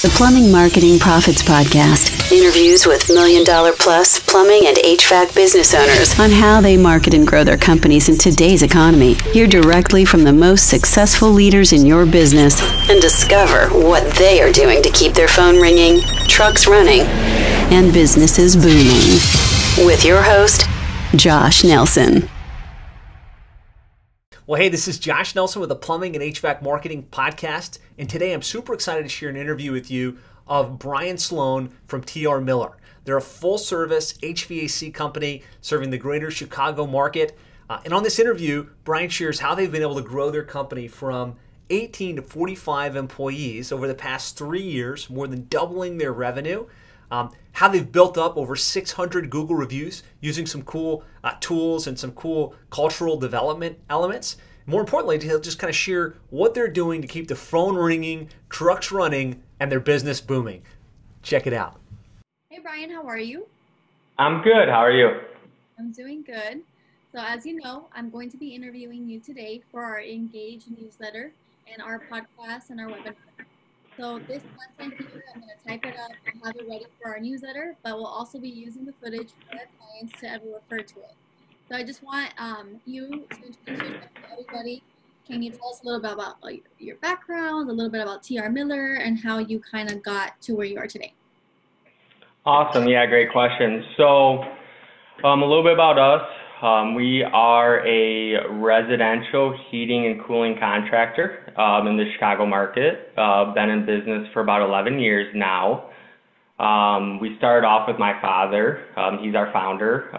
The Plumbing Marketing Profits Podcast. Interviews with million-dollar-plus plumbing and HVAC business owners on how they market and grow their companies in today's economy. Hear directly from the most successful leaders in your business and discover what they are doing to keep their phone ringing, trucks running, and businesses booming. With your host, Josh Nelson. Well, hey, this is Josh Nelson with the Plumbing and HVAC Marketing Podcast, and today I'm super excited to share an interview with you of Brian Sloan from T.R. Miller. They're a full-service HVAC company serving the greater Chicago market. And on this interview, Brian shares how they've been able to grow their company from 18 to 45 employees over the past 3 years, more than doubling their revenue. How they've built up over 600 Google Reviews using some cool tools and some cool cultural development elements. More importantly, to just kind of share what they're doing to keep the phone ringing, trucks running, and their business booming. Check it out. Hey Brian, how are you? I'm good. How are you? I'm doing good. So as you know, I'm going to be interviewing you today for our Engage newsletter and our podcast and our webinar. So this content here, I'm going to type it up and have it ready for our newsletter, but we'll also be using the footage for our clients to ever refer to it. So I just want you to introduce yourself to everybody. Can you tell us a little bit about your background, a little bit about T.R. Miller, and how you kind of got to where you are today? Awesome. Yeah, great question. So a little bit about us. We are a residential heating and cooling contractor in the Chicago market. Been in business for about 11 years now. We started off with my father. He's our founder.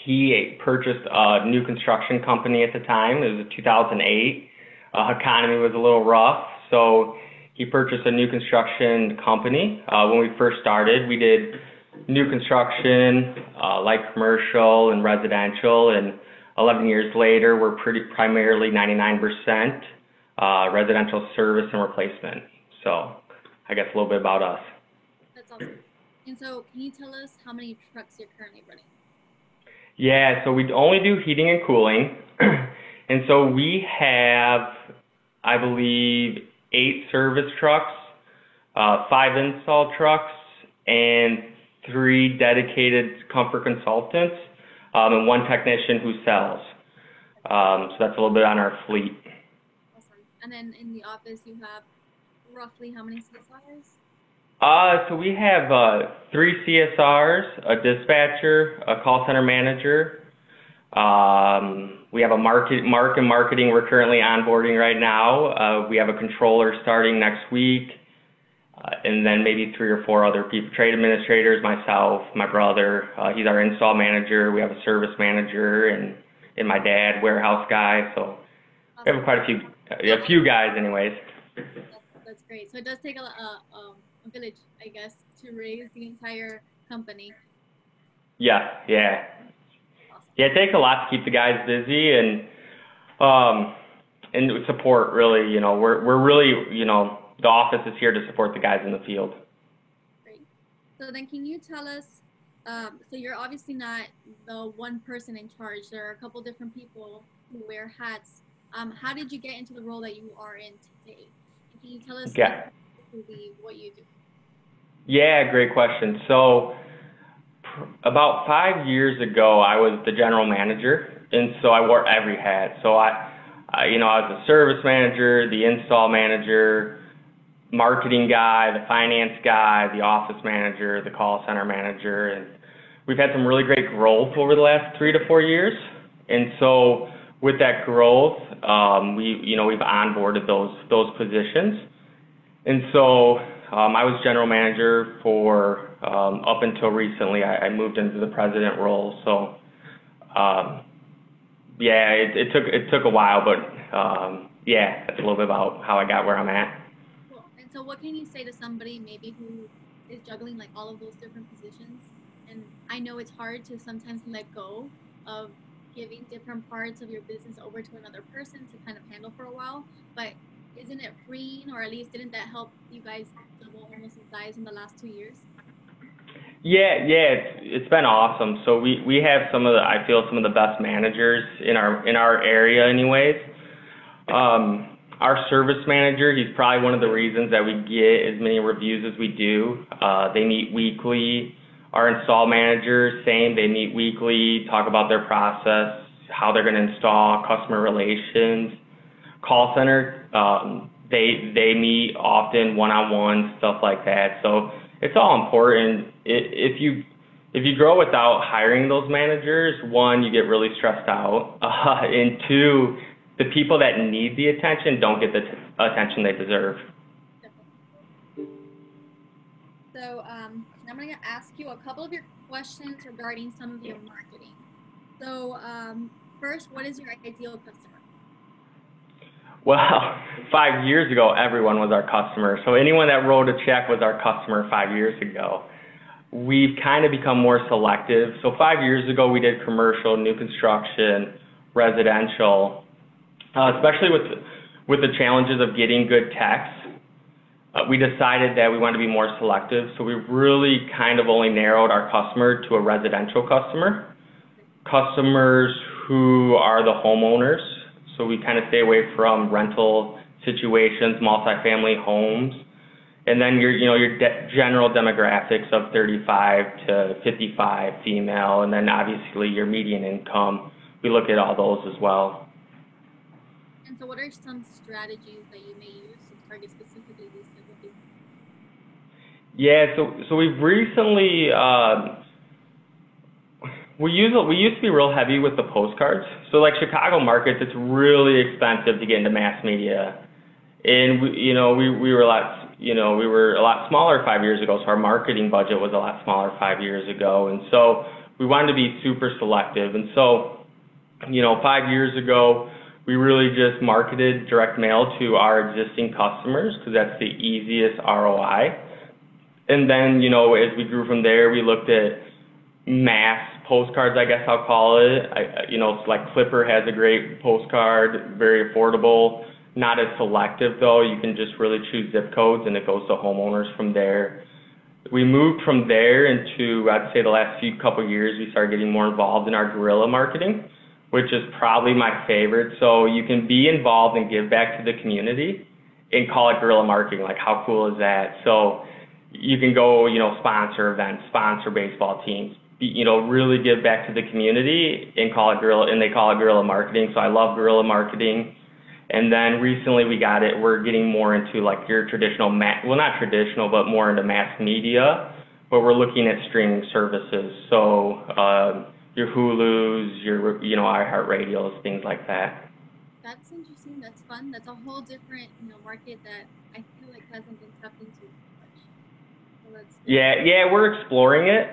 He purchased a new construction company at the time. It was 2008. Economy was a little rough, so he purchased a new construction company. When we first started, we did new construction, light commercial and residential, and 11 years later, we're primarily 99% residential service and replacement. So I guess a little bit about us. That's awesome. And so can you tell us how many trucks you're currently running? Yeah, so we only do heating and cooling. And so we have, I believe, 8 service trucks, 5 install trucks, and 3 dedicated comfort consultants, and 1 technician who sells. So that's a little bit on our fleet. Awesome. And then in the office, you have roughly how many CSRs? So we have 3 CSRs, a dispatcher, a call center manager. We have a marketing we're currently onboarding right now. We have a controller starting next week. And then maybe 3 or 4 other people, trade administrators, myself, my brother. He's our install manager. We have a service manager and my dad, warehouse guy. So we have quite a few guys anyways. That's great. So it does take a village, I guess, to raise the entire company. Yeah. Awesome. Yeah, it takes a lot to keep the guys busy and support, really. You know, we're really, you know, the office is here to support the guys in the field. Great. So then can you tell us, so you're obviously not the one person in charge. There are a couple different people who wear hats. How did you get into the role that you are in today? Can you tell us what you do? Yeah, great question. So about 5 years ago, I was the general manager, and so I wore every hat. So I was the service manager, the install manager, marketing guy, the finance guy, the office manager, the call center manager, and we've had some really great growth over the last 3 to 4 years. And so with that growth, we've onboarded those positions. And so I was general manager for up until recently. I moved into the president role. So it took a while, but that's a little bit about how I got where I'm at. So what can you say to somebody maybe who is juggling like all of those different positions? And I know it's hard to sometimes let go of giving different parts of your business over to another person to kind of handle for a while, but isn't it freeing, or at least didn't that help you guys double almost in size in the last 2 years? Yeah, it's been awesome. So we have some of the best managers in our area anyways. Our service manager, he's probably one of the reasons that we get as many reviews as we do. They meet weekly. Our install manager, same. They meet weekly, talk about their process, how they're going to install, customer relations. Call center, they meet often, one-on-one, stuff like that. So it's all important. If you grow without hiring those managers, one, you get really stressed out, and two, the people that need the attention don't get the attention they deserve. So I'm going to ask you a couple of your questions regarding some of your marketing. So first, what is your ideal customer? Well, 5 years ago, everyone was our customer. So anyone that wrote a check was our customer 5 years ago. We've kind of become more selective. So 5 years ago, we did commercial, new construction, residential, especially with the challenges of getting good techs. We decided that we wanted to be more selective. So we really kind of only narrowed our customer to a residential customer, customers who are the homeowners. So we kind of stay away from rental situations, multifamily homes, and then your general demographics of 35 to 55 female, and then obviously your median income. We look at all those as well. And so what are some strategies that you may use to target specifically these type of people? Yeah, so we've recently, we used to be real heavy with the postcards. So like Chicago markets, it's really expensive to get into mass media. And we were a lot smaller 5 years ago, so our marketing budget was a lot smaller 5 years ago. And so we wanted to be super selective. And so, 5 years ago, we really just marketed direct mail to our existing customers because that's the easiest ROI. And then, as we grew from there, we looked at mass postcards, I guess I'll call it. Like Clipper has a great postcard, very affordable, not as selective though. You can just really choose zip codes and it goes to homeowners from there. We moved from there into, I'd say the last couple of years, we started getting more involved in our guerrilla marketing, which is probably my favorite. So you can be involved and give back to the community and call it guerrilla marketing. Like how cool is that? So you can go, sponsor events, sponsor baseball teams, really give back to the community and call it guerrilla, and they call it guerrilla marketing. So I love guerrilla marketing. And then recently we're getting more into like your traditional, not traditional, but more into mass media, but we're looking at streaming services. So your Hulus, your, iHeartRadios, things like that. That's interesting. That's fun. That's a whole different, market that I feel like hasn't been tapped into much. So yeah, we're exploring it.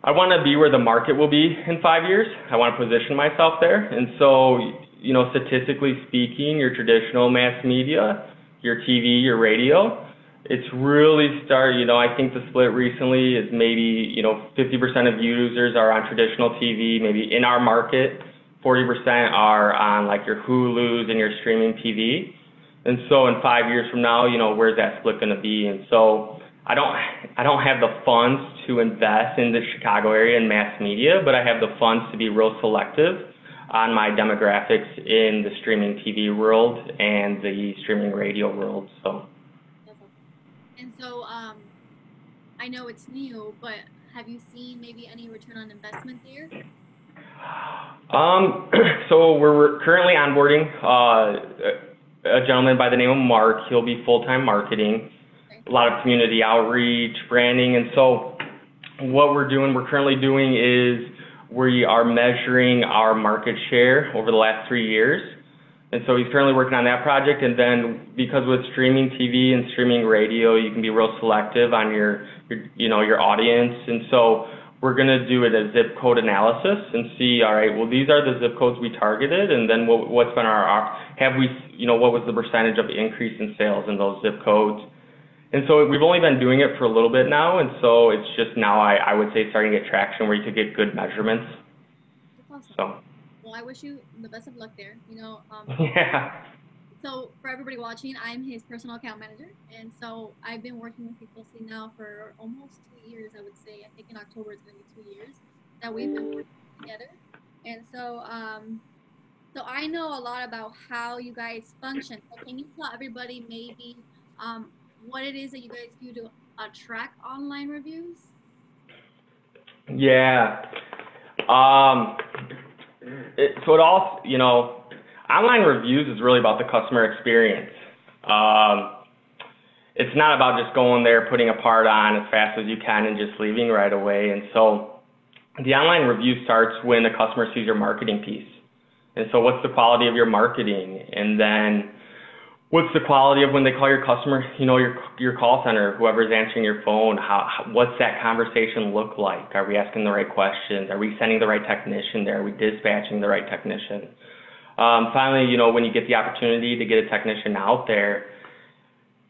I want to be where the market will be in 5 years. I want to position myself there. And so, statistically speaking, your traditional mass media, your TV, your radio, it's really I think the split recently is maybe, 50% of users are on traditional TV, maybe in our market, 40% are on like your Hulus and your streaming TV. And so in 5 years from now, where's that split going to be? And so I don't have the funds to invest in the Chicago area in mass media, but I have the funds to be real selective on my demographics in the streaming TV world and the streaming radio world. So. And so I know it's new, but have you seen maybe any return on investment there? So we're currently onboarding a gentleman by the name of Mark. He'll be full-time marketing. A lot of community outreach, branding, and so what we're currently doing is we are measuring our market share over the last 3 years, and so he's currently working on that project. And then because with streaming TV and streaming radio, you can be real selective on your audience, and so we're going to do a zip code analysis and see, all right, well, these are the zip codes we targeted, and then what's been what was the percentage of increase in sales in those zip codes. And so we've only been doing it for a little bit now, and so it's just now I would say starting to get traction where you could get good measurements. That's awesome. So. Well, I wish you the best of luck there. Yeah. So for everybody watching, I'm his personal account manager, and so I've been working with you closely now for almost 2 years, I would say. I think in October it's going to be 2 years that we've been working together. And so So I know a lot about how you guys function. So can you tell everybody maybe what it is that you guys do to attract online reviews? Yeah. Um, so it all, online reviews is really about the customer experience. It's not about just going there, putting a part on as fast as you can and just leaving right away. And so the online review starts when the customer sees your marketing piece. And so what's the quality of your marketing? And then what's the quality of when they call your customer, your call center, whoever's answering your phone, what's that conversation look like? Are we asking the right questions? Are we sending the right technician there? Are we dispatching the right technician? Finally, when you get the opportunity to get a technician out there,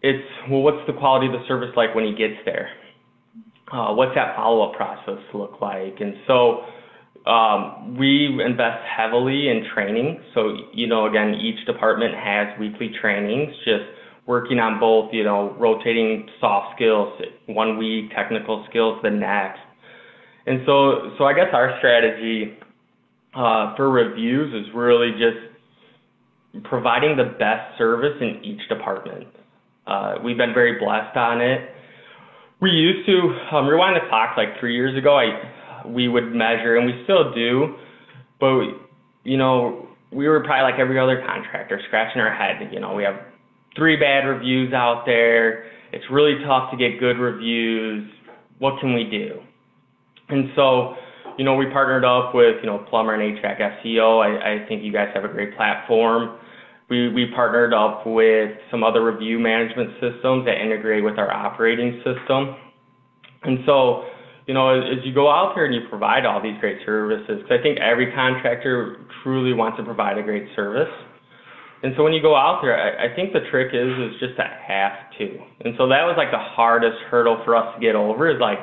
it's, well, what's the quality of the service like when he gets there? What's that follow-up process look like? And so we invest heavily in training. So, again, each department has weekly trainings, just working on both, rotating soft skills, 1 week, technical skills the next. And so I guess our strategy for reviews is really just providing the best service in each department. We've been very blessed on it. We used to, rewind the clock like 3 years ago, we would measure, and we still do, but, we were probably like every other contractor, scratching our head. We have 3 bad reviews out there. It's really tough to get good reviews. What can we do? And so, we partnered up with, Plumber and HVAC SEO. I think you guys have a great platform. We partnered up with some other review management systems that integrate with our operating system. And so, as you go out there and you provide all these great services, because I think every contractor truly wants to provide a great service. And so when you go out there, I think the trick is just to have to. And so that was like the hardest hurdle for us to get over, is like,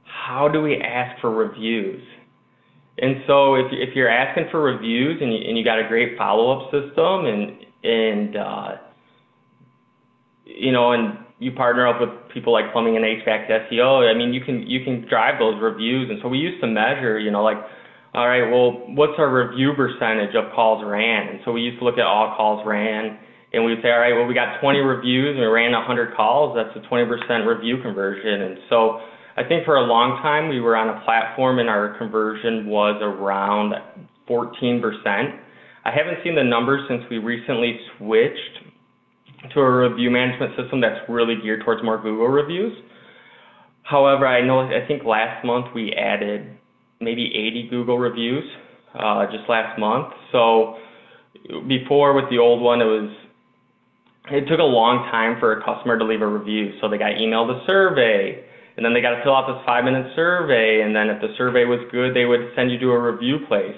how do we ask for reviews? And so if you're asking for reviews and you got a great follow-up system and you partner up with people like Plumbing and HVAC SEO, I mean, you can drive those reviews. And so we used to measure, all right, well, what's our review percentage of calls ran? And so we used to look at all calls ran, and we'd say, all right, well, we got 20 reviews and we ran 100 calls. That's a 20% review conversion. And so I think for a long time we were on a platform and our conversion was around 14%. I haven't seen the numbers since we recently switched to a review management system that's really geared towards more Google reviews. However, I think last month we added maybe 80 Google reviews just last month. So before, with the old one, it took a long time for a customer to leave a review. So they got emailed a survey, and then they got to fill out this 5-minute survey, and then if the survey was good, they would send you to a review place.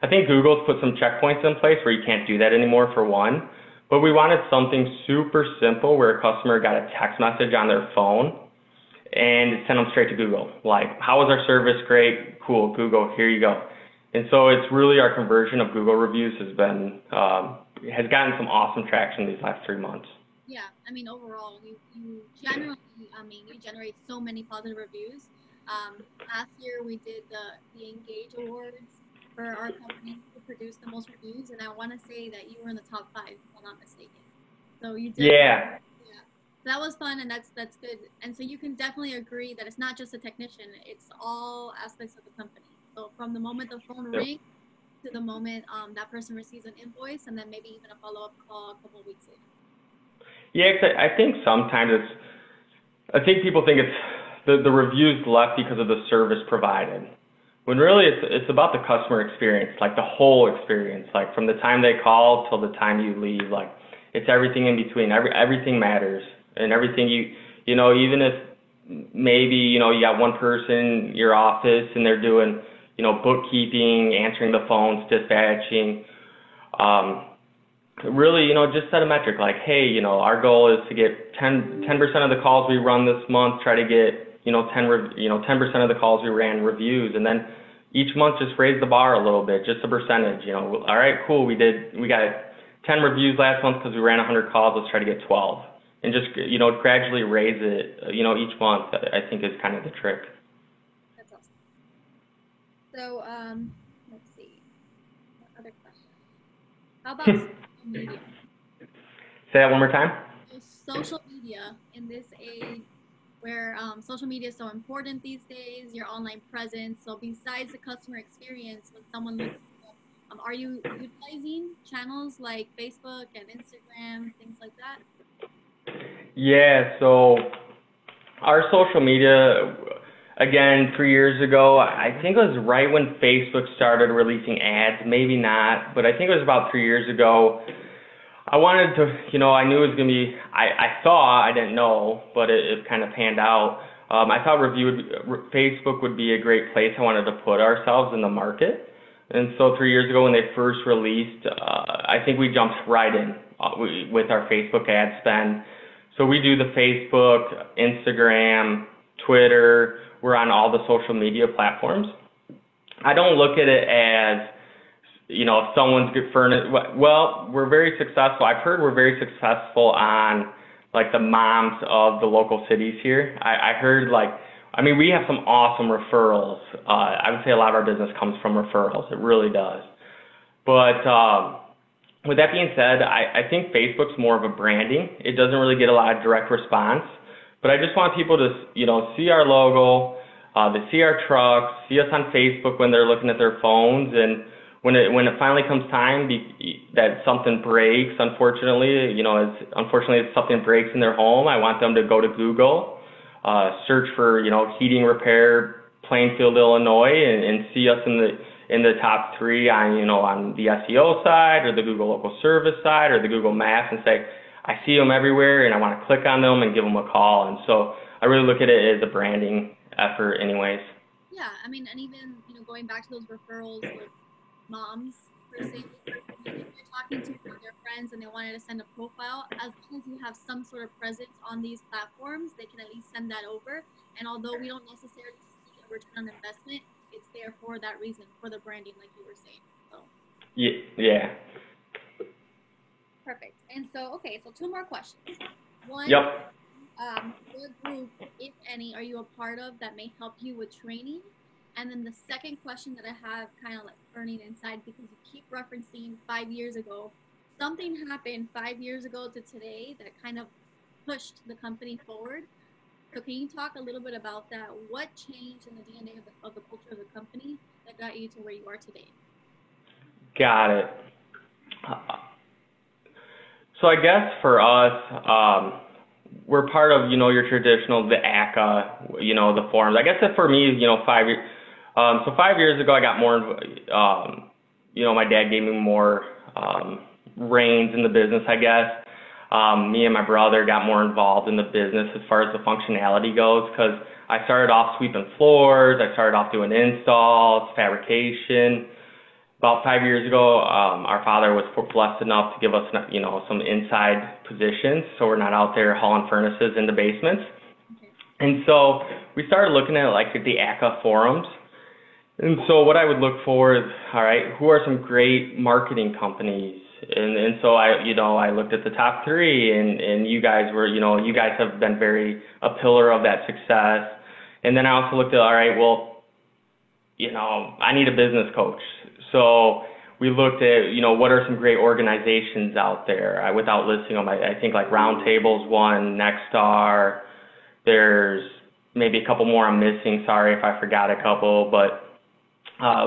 I think Google's put some checkpoints in place where you can't do that anymore, for one. But we wanted something super simple where a customer got a text message on their phone and sent them straight to Google. Like, how was our service? Great, cool, Google, here you go. And so it's really, our conversion of Google reviews has gotten some awesome traction these last 3 months. Yeah, I mean, overall, you generally, you generate so many positive reviews. Last year we did the Engage Awards for our company to produce the most reviews, and I want to say that you were in the top 5, if I'm not mistaken. So you did. Yeah. That was fun, and that's good. And so you can definitely agree that it's not just a technician; it's all aspects of the company. So from the moment the phone rings to the moment that person receives an invoice, and then maybe even a follow-up call a couple of weeks later. Yeah, I think sometimes I think people think it's the reviews left because of the service provided, when really it's about the customer experience, like the whole experience, like from the time they call till the time you leave, like it's everything in between. Everything matters, and everything even if maybe you got one person in your office and they're doing bookkeeping, answering the phones, dispatching. Really, just set a metric like, hey, our goal is to get 10% of the calls we run this month, try to get 10% of the calls we ran reviews, and then each month just raise the bar a little bit, just a percentage. All right, cool, we got 10 reviews last month because we ran 100 calls. Let's try to get 12, and just gradually raise it. Each month. I think is kind of the trick. That's awesome. So let's see. What other questions? How about social media? Say that one more time. So social media in this age where social media is so important these days, your online presence. So besides the customer experience, when someone looks, are you utilizing channels like Facebook and Instagram, things like that? Yeah, so our social media, again, 3 years ago, I think it was right when Facebook started releasing ads, maybe not, but I think it was about 3 years ago. I wanted to, I knew it was going to be, I thought, I didn't know, but it kind of panned out. I thought Facebook would be a great place I wanted to put ourselves in the market. And so 3 years ago when they first released, I think we jumped right in with our Facebook ad spend. So we do the Facebook, Instagram, Twitter. We're on all the social media platforms. I don't look at it as, if someone's good furnished. Well, we're very successful. I've heard we're very successful on like the moms of the local cities here. I heard we have some awesome referrals. I would say a lot of our business comes from referrals. It really does. But with that being said, I think Facebook's more of a branding. It doesn't really get a lot of direct response. But I just want people to, see our logo, to see our trucks, see us on Facebook when they're looking at their phones, and when it finally comes time that something breaks, unfortunately, if something breaks in their home, I want them to go to Google, search for, heating repair, Plainfield, Illinois, and see us in the top three on the SEO side or the Google Local Service side or the Google Maps, and say, I see them everywhere and I want to click on them and give them a call. And so I really look at it as a branding effort anyways. Yeah, and even, going back to those referrals with moms, per se, if you're talking to their friends and they wanted to send a profile, as long as you have some sort of presence on these platforms, they can at least send that over. And although we don't necessarily see a return on investment, it's there for that reason, for the branding, like you were saying. So. Yeah. Perfect. And so, so 2 more questions. One, yep. What group, if any, are you a part of that may help you with training? And then the second question that I have kind of like burning inside, because you keep referencing 5 years ago, something happened 5 years ago to today that kind of pushed the company forward. So can you talk a little bit about that? What changed in the DNA of the culture of the company that got you to where you are today? Got it. So I guess for us, we're part of, your traditional, the ACA, the forums. I guess that for me, 5 years. So 5 years ago, I got more, my dad gave me more reins in the business, I guess. Me and my brother got more involved in the business as far as the functionality goes, because I started off sweeping floors, I started off doing installs, fabrication. About 5 years ago, our father was blessed enough to give us, some inside positions, so we're not out there hauling furnaces into basements. And so we started looking at the ACA forums. And so what I would look for is, all right, who are some great marketing companies? And so I looked at the top 3, and you guys were, you guys have been a pillar of that success. And then I also looked at, all right, well, I need a business coach. So we looked at, what are some great organizations out there? Without listing them, I think Roundtable's one, Nexstar. There's maybe a couple more I'm missing. Sorry if I forgot a couple, but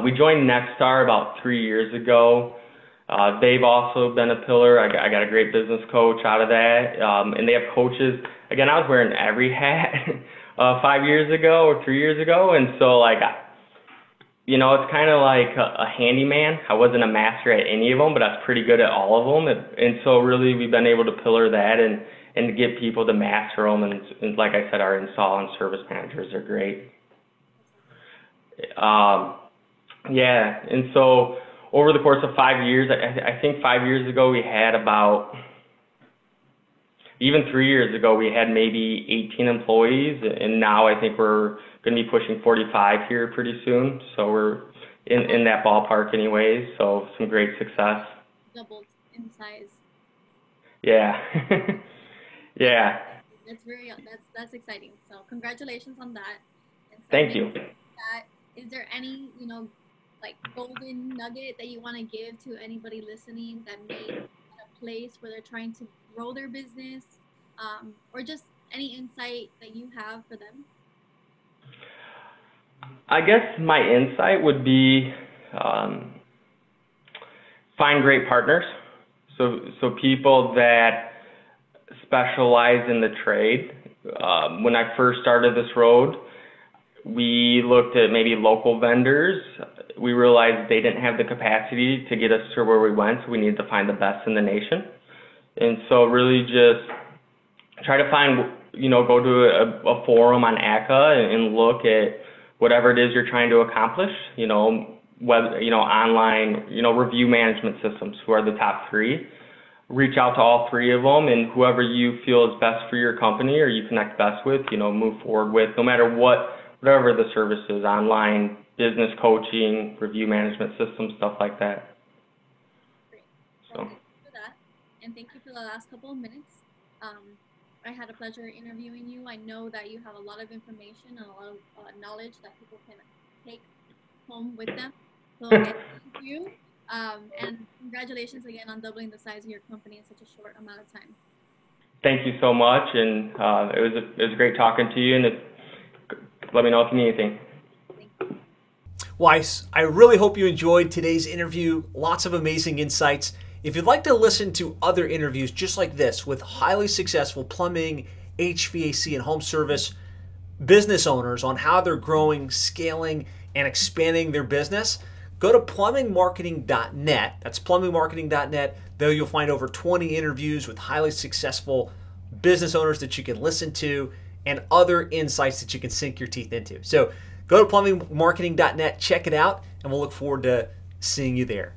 we joined Nexstar about 3 years ago. They've also been a pillar. I got a great business coach out of that, and they have coaches. Again, I was wearing every hat 5 years ago or 3 years ago, and so it's kind of like a handyman. I wasn't a master at any of them, but I was pretty good at all of them. And so really we've been able to pillar that and to get people to master them. And like I said, our install and service managers are great. Yeah, and so over the course of 5 years, I think 5 years ago we had even 3 years ago, we had maybe 18 employees, and now I think we're going to be pushing 45 here pretty soon. So we're in that ballpark anyways, so some great success. Doubled in size. Yeah. Yeah. That's exciting. So congratulations on that. And so thank you. Is there any, like golden nugget that you want to give to anybody listening that may be in a place where they're trying to grow their business, or just any insight that you have for them? I guess my insight would be find great partners. So people that specialize in the trade. When I first started this road, we looked at maybe local vendors. We realized they didn't have the capacity to get us to where we went, so we needed to find the best in the nation. And so really just try to find, go to a forum on ACCA and look at whatever it is you're trying to accomplish, online, review management systems, who are the top three. Reach out to all three of them, and whoever you feel is best for your company or you connect best with, move forward with, no matter whatever the service is, online, business coaching, review management systems, stuff like that. Great. Well, thank you for that, and thank you for the last couple of minutes. I had a pleasure interviewing you. I know that you have a lot of information and a lot of knowledge that people can take home with them. So thank you. And congratulations again on doubling the size of your company in such a short amount of time. Thank you so much, and it was great talking to you, and let me know if you need anything. Thank you. Well, I really hope you enjoyed today's interview. Lots of amazing insights. If you'd like to listen to other interviews just like this with highly successful plumbing, HVAC, and home service business owners on how they're growing, scaling, and expanding their business, go to plumbingmarketing.net. That's plumbingmarketing.net. There you'll find over 20 interviews with highly successful business owners that you can listen to and other insights that you can sink your teeth into. So go to plumbingmarketing.net, check it out, and we'll look forward to seeing you there.